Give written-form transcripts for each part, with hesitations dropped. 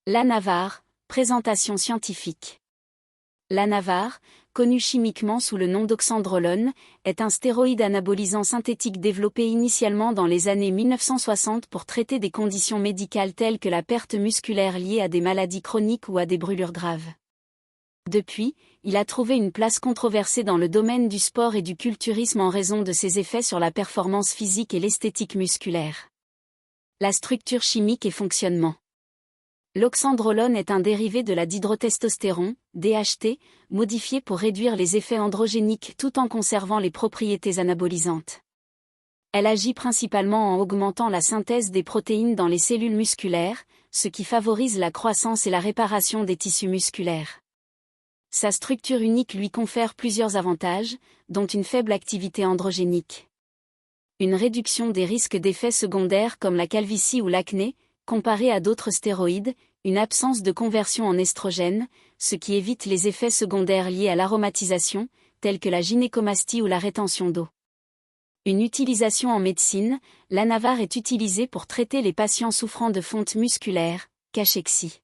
L'anavar, présentation scientifique. L'anavar, connu chimiquement sous le nom d'oxandrolone, est un stéroïde anabolisant synthétique développé initialement dans les années 1960 pour traiter des conditions médicales telles que la perte musculaire liée à des maladies chroniques ou à des brûlures graves. Depuis, il a trouvé une place controversée dans le domaine du sport et du culturisme en raison de ses effets sur la performance physique et l'esthétique musculaire. La structure chimique et fonctionnement. L'oxandrolone est un dérivé de la dihydrotestostérone, DHT, modifié pour réduire les effets androgéniques tout en conservant les propriétés anabolisantes. Elle agit principalement en augmentant la synthèse des protéines dans les cellules musculaires, ce qui favorise la croissance et la réparation des tissus musculaires. Sa structure unique lui confère plusieurs avantages, dont une faible activité androgénique. Une réduction des risques d'effets secondaires comme la calvitie ou l'acné, comparé à d'autres stéroïdes, une absence de conversion en estrogène, ce qui évite les effets secondaires liés à l'aromatisation, tels que la gynécomastie ou la rétention d'eau. Une utilisation en médecine, l'anavar est utilisé pour traiter les patients souffrant de fonte musculaire, cachexie.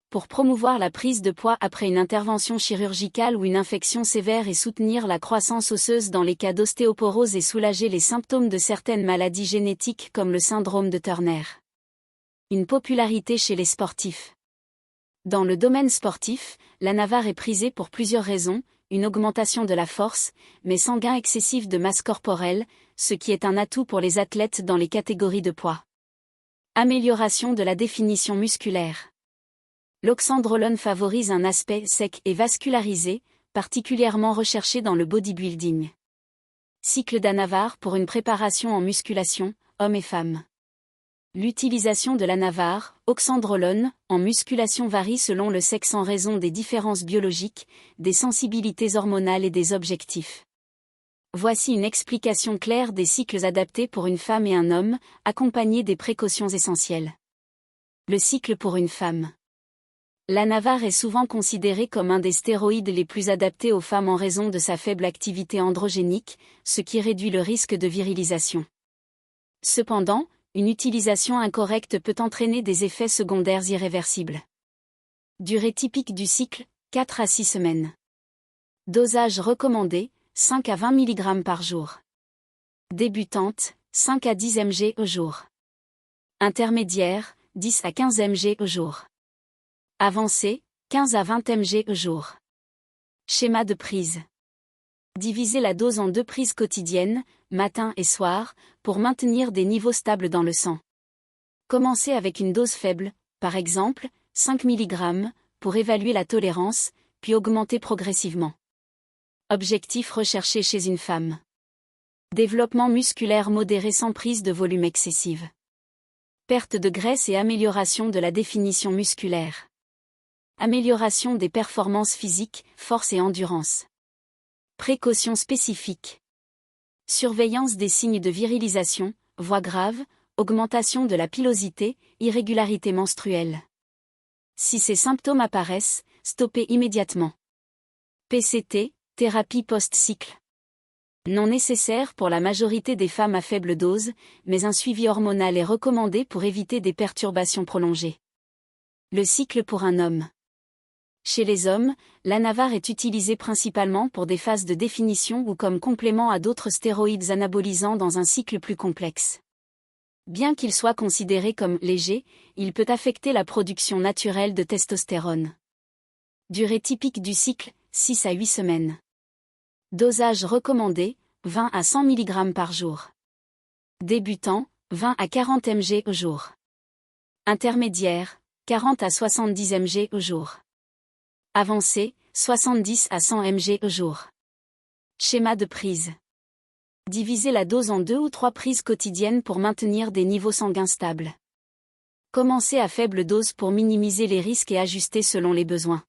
Pour promouvoir la prise de poids après une intervention chirurgicale ou une infection sévère et soutenir la croissance osseuse dans les cas d'ostéoporose et soulager les symptômes de certaines maladies génétiques comme le syndrome de Turner. Une popularité chez les sportifs. Dans le domaine sportif, l'anavar est prisé pour plusieurs raisons, une augmentation de la force, mais sans gain excessif de masse corporelle, ce qui est un atout pour les athlètes dans les catégories de poids. Amélioration de la définition musculaire. L'oxandrolone favorise un aspect sec et vascularisé, particulièrement recherché dans le bodybuilding. Cycle d'anavar pour une préparation en musculation, hommes et femmes. L'utilisation de l'anavar, oxandrolone, en musculation varie selon le sexe en raison des différences biologiques, des sensibilités hormonales et des objectifs. Voici une explication claire des cycles adaptés pour une femme et un homme, accompagnés des précautions essentielles. Le cycle pour une femme. L'anavar est souvent considéré comme un des stéroïdes les plus adaptés aux femmes en raison de sa faible activité androgénique, ce qui réduit le risque de virilisation. Cependant, une utilisation incorrecte peut entraîner des effets secondaires irréversibles. Durée typique du cycle, 4 à 6 semaines. Dosage recommandé, 5 à 20 mg par jour. Débutante, 5 à 10 mg au jour. Intermédiaire, 10 à 15 mg au jour. Avancée, 15 à 20 mg au jour. Schéma de prise. Divisez la dose en 2 prises quotidiennes, matin et soir, pour maintenir des niveaux stables dans le sang. Commencez avec une dose faible, par exemple, 5 mg, pour évaluer la tolérance, puis augmentez progressivement. Objectif recherché chez une femme. Développement musculaire modéré sans prise de volume excessive. Perte de graisse et amélioration de la définition musculaire. Amélioration des performances physiques, force et endurance. Précautions spécifiques. Surveillance des signes de virilisation, voix grave, augmentation de la pilosité, irrégularité menstruelle. Si ces symptômes apparaissent, stoppez immédiatement. PCT, thérapie post-cycle. Non nécessaire pour la majorité des femmes à faible dose, mais un suivi hormonal est recommandé pour éviter des perturbations prolongées. Le cycle pour un homme. Chez les hommes, l'anavar est utilisé principalement pour des phases de définition ou comme complément à d'autres stéroïdes anabolisants dans un cycle plus complexe. Bien qu'il soit considéré comme léger, il peut affecter la production naturelle de testostérone. Durée typique du cycle, 6 à 8 semaines. Dosage recommandé, 20 à 100 mg par jour. Débutant, 20 à 40 mg au jour. Intermédiaire, 40 à 70 mg au jour. Avancé, 70 à 100 mg au jour. Schéma de prise. Divisez la dose en 2 ou 3 prises quotidiennes pour maintenir des niveaux sanguins stables. Commencez à faible dose pour minimiser les risques et ajuster selon les besoins.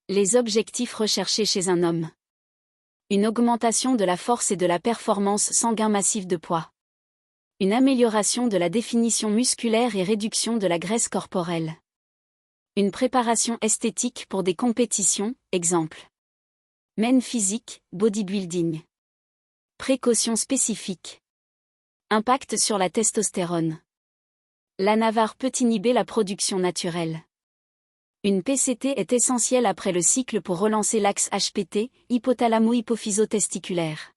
Les objectifs recherchés chez un homme. Une augmentation de la force et de la performance sanguin massif de poids. Une amélioration de la définition musculaire et réduction de la graisse corporelle. Une préparation esthétique pour des compétitions, exemple. Men physique, bodybuilding. Précautions spécifiques. Impact sur la testostérone. La Navarre peut inhiber la production naturelle. Une PCT est essentielle après le cycle pour relancer l'axe HPT, hypothalamo-hypophyso-testiculaire.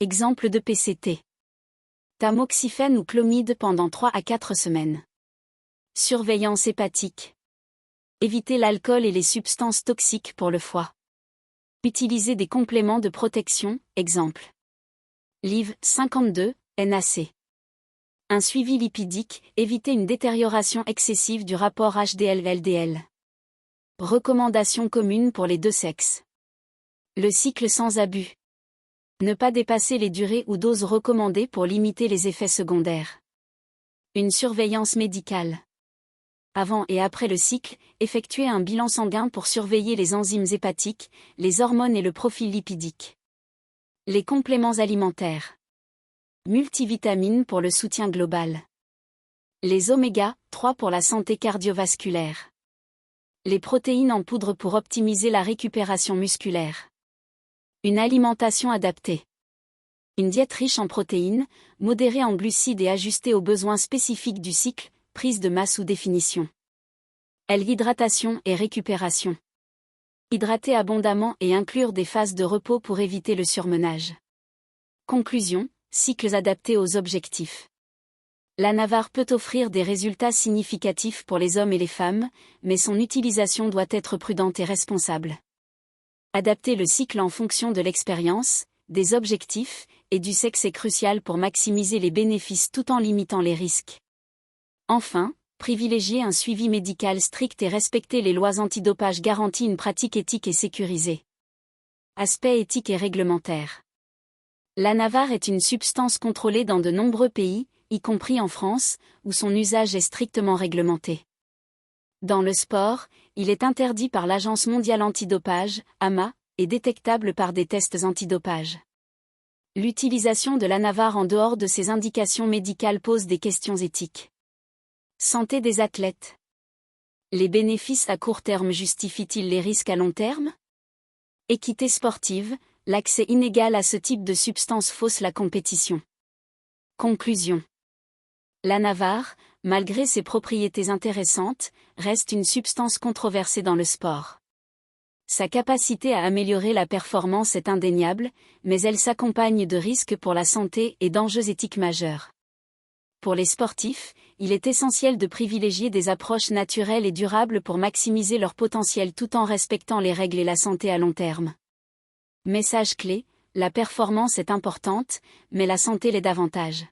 Exemple de PCT. Tamoxifène ou clomide pendant 3 à 4 semaines. Surveillance hépatique. Éviter l'alcool et les substances toxiques pour le foie. Utiliser des compléments de protection, exemple. Liv. 52, NAC. Un suivi lipidique, éviter une détérioration excessive du rapport HDL-LDL. Recommandations communes pour les deux sexes. Le cycle sans abus. Ne pas dépasser les durées ou doses recommandées pour limiter les effets secondaires. Une surveillance médicale. Avant et après le cycle, effectuer un bilan sanguin pour surveiller les enzymes hépatiques, les hormones et le profil lipidique. Les compléments alimentaires. Multivitamines pour le soutien global. Les oméga 3 pour la santé cardiovasculaire. Les protéines en poudre pour optimiser la récupération musculaire. Une alimentation adaptée. Une diète riche en protéines, modérée en glucides et ajustée aux besoins spécifiques du cycle, prise de masse ou définition. L'hydratation et récupération. Hydrater abondamment et inclure des phases de repos pour éviter le surmenage. Conclusion, cycles adaptés aux objectifs. La Navarre peut offrir des résultats significatifs pour les hommes et les femmes, mais son utilisation doit être prudente et responsable. Adapter le cycle en fonction de l'expérience, des objectifs, et du sexe est crucial pour maximiser les bénéfices tout en limitant les risques. Enfin, privilégier un suivi médical strict et respecter les lois antidopage garantit une pratique éthique et sécurisée. Aspect éthique et réglementaire. La Navarre est une substance contrôlée dans de nombreux pays, y compris en France, où son usage est strictement réglementé. Dans le sport, il est interdit par l'Agence mondiale antidopage, AMA, et détectable par des tests antidopage. L'utilisation de la Navarre en dehors de ses indications médicales pose des questions éthiques. Santé des athlètes. Les bénéfices à court terme justifient-ils les risques à long terme? Équité sportive, l'accès inégal à ce type de substance fausse la compétition. Conclusion. La Navarre, malgré ses propriétés intéressantes, reste une substance controversée dans le sport. Sa capacité à améliorer la performance est indéniable, mais elle s'accompagne de risques pour la santé et d'enjeux éthiques majeurs. Pour les sportifs, il est essentiel de privilégier des approches naturelles et durables pour maximiser leur potentiel tout en respectant les règles et la santé à long terme. Message clé, la performance est importante, mais la santé l'est davantage.